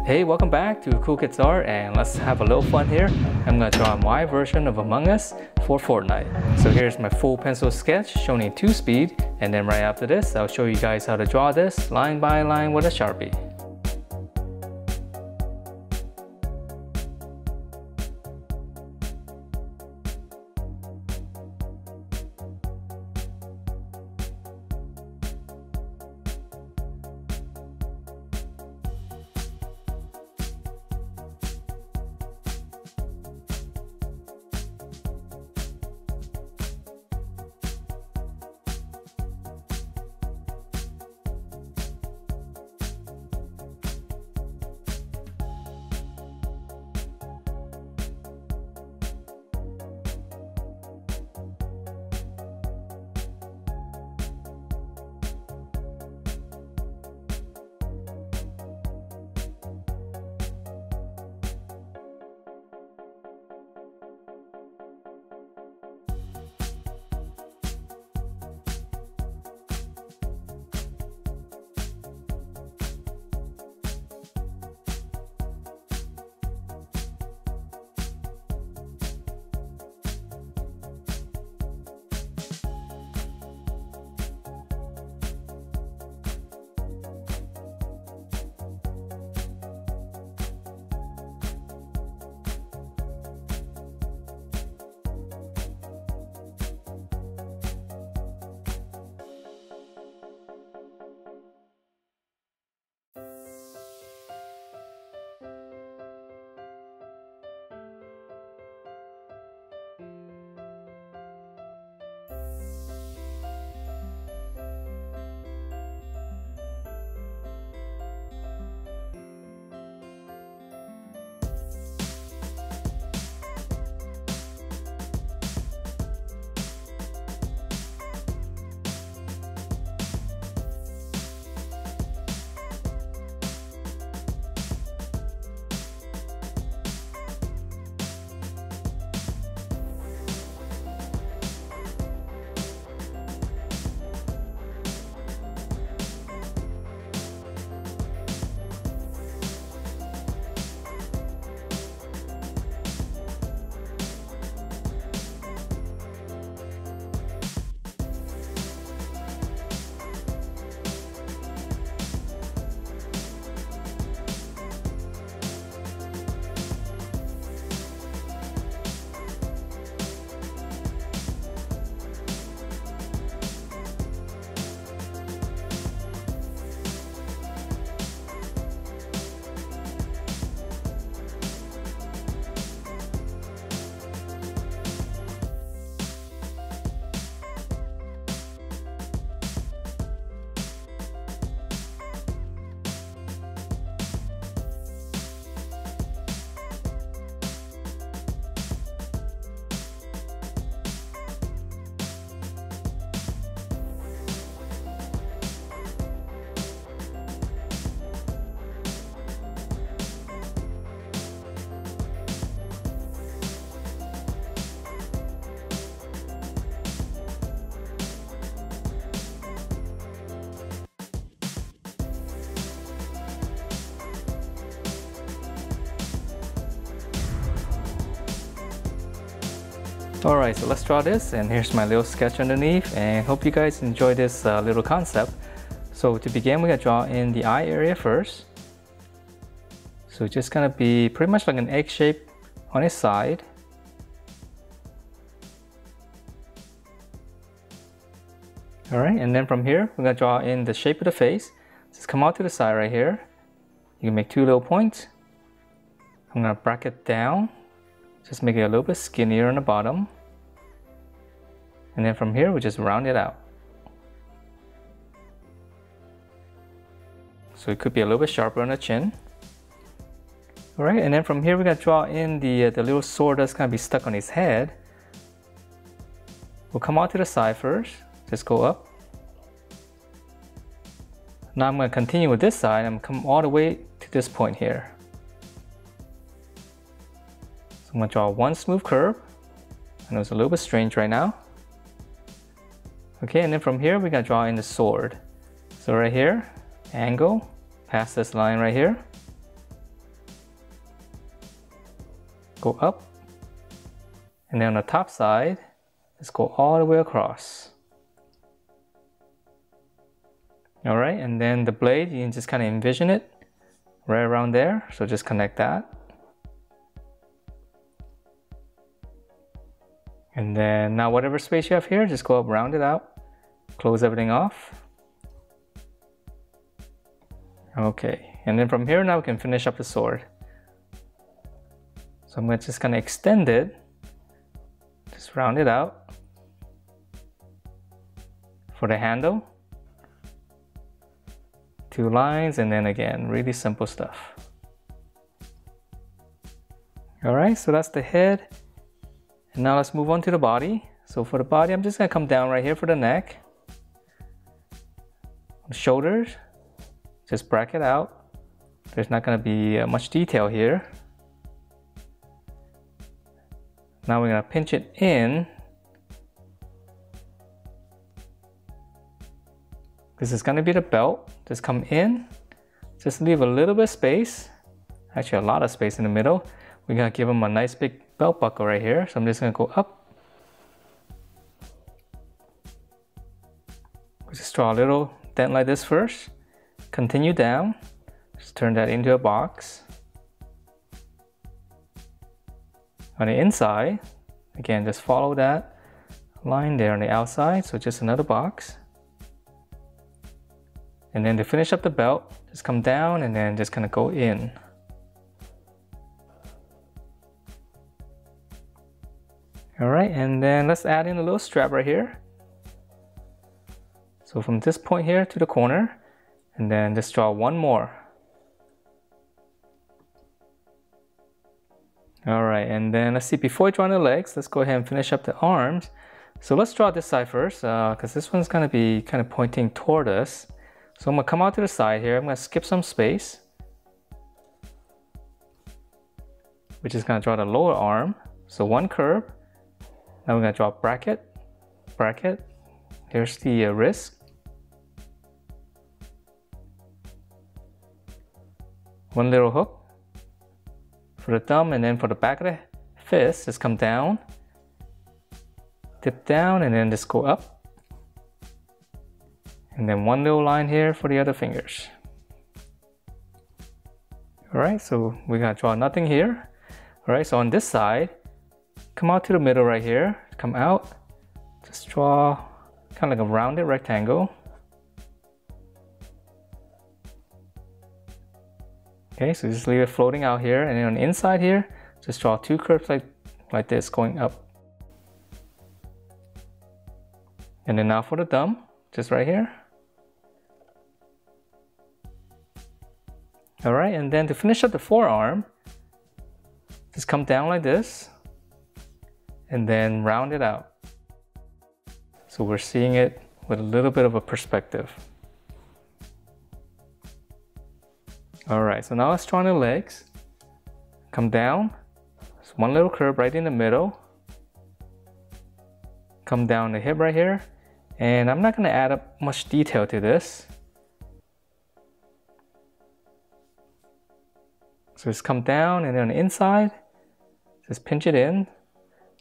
Hey, welcome back to Cool Kids Art, and let's have a little fun here. I'm going to draw my version of Among Us for Fortnite. So here's my full pencil sketch shown in 2-speed, and then right after this I'll show you guys how to draw this line by line with a sharpie. Alright, so let's draw this, and here's my little sketch underneath, and hope you guys enjoy this little concept. So to begin, we're going to draw in the eye area first. So it's just going to be pretty much like an egg shape on its side. Alright, and then from here, we're going to draw in the shape of the face. Just come out to the side right here. You can make 2 little points. I'm going to bracket down. Just make it a little bit skinnier on the bottom. And then from here, we just round it out. So it could be a little bit sharper on the chin. Alright, and then from here, we're going to draw in the little sword that's going to be stuck on his head. We'll come out to the side first. Just go up. Now I'm going to continue with this side and come all the way to this point here. I'm going to draw one smooth curve. I know it's a little bit strange right now. Okay, and then from here we're going to draw in the sword. So right here, angle, past this line right here. go up, and then on the top side, let's go all the way across. All right, and then the blade, you can just kind of envision it right around there. So just connect that. And then now whatever space you have here, just go up, round it out, close everything off. Okay, and then from here now we can finish up the sword. So I'm just gonna extend it, just round it out. For the handle, 2 lines, and then again, really simple stuff. All right, so that's the head. And now let's move on to the body. So for the body, I'm just gonna come down right here for the neck. The shoulders, just bracket out. There's not gonna be much detail here. Now we're gonna pinch it in. This is gonna be the belt. Just come in, just leave a little bit of space. Actually a lot of space in the middle. We're gonna give them a nice big belt buckle right here. So I'm just gonna go up. We'll just draw a little dent like this first. Continue down. Just turn that into a box. On the inside, again, just follow that line there on the outside. So just another box. And then to finish up the belt, just come down and then just kind of go in. All right, and then let's add in a little strap right here. So from this point here to the corner, and then just draw one more. All right, and then let's see, before drawing the legs, let's go ahead and finish up the arms. So let's draw this side first, because this one's gonna be kind of pointing toward us. So I'm gonna come out to the side here, I'm gonna skip some space. We're just gonna draw the lower arm. So one curve. Now we're gonna draw bracket, bracket. Here's the wrist. One little hook for the thumb, and then for the back of the fist, just come down, dip down, and then just go up. And then one little line here for the other fingers. All right, so we're gonna draw nothing here. All right, so on this side, come out to the middle right here, come out, just draw kind of like a rounded rectangle. Okay, so just leave it floating out here, and then on the inside here, just draw 2 curves like this going up. And then now for the thumb, just right here. All right, and then to finish up the forearm, just come down like this, and then round it out. So we're seeing it with a little bit of a perspective. All right, so now let's draw the legs. Come down, just one little curve right in the middle. Come down the hip right here. And I'm not gonna add up much detail to this. So just come down, and then on the inside, just pinch it in.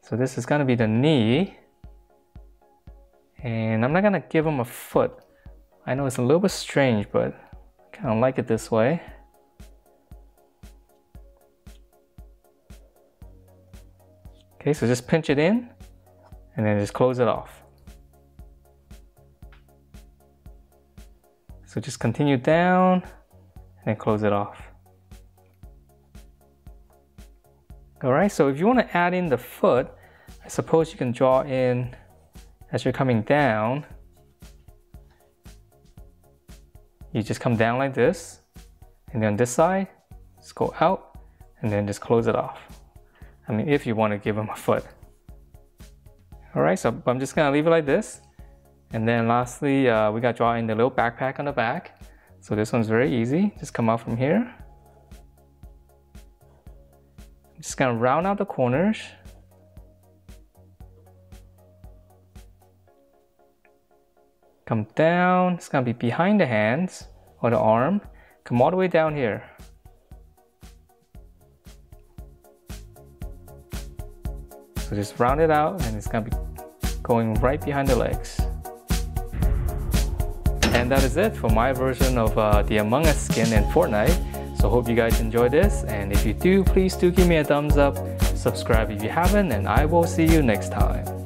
So this is gonna be the knee. And I'm not gonna give them a foot. I know it's a little bit strange, but I kind of like it this way. Okay, so just pinch it in, and then just close it off. So just continue down, and then close it off. All right, so if you want to add in the foot, I suppose you can draw in as you're coming down. You just come down like this, and then on this side, just go out, and then just close it off. I mean, if you want to give them a foot. All right, so I'm just gonna leave it like this. And then lastly, we got to draw in the little backpack on the back. So this one's very easy. Just come out from here. I'm just gonna round out the corners. Come down, it's gonna be behind the hands or the arm. Come all the way down here. So just round it out and it's gonna be going right behind the legs. And that is it for my version of the Among Us skin in Fortnite. So hope you guys enjoyed this, and if you do, please do give me a thumbs up, subscribe if you haven't, and I will see you next time.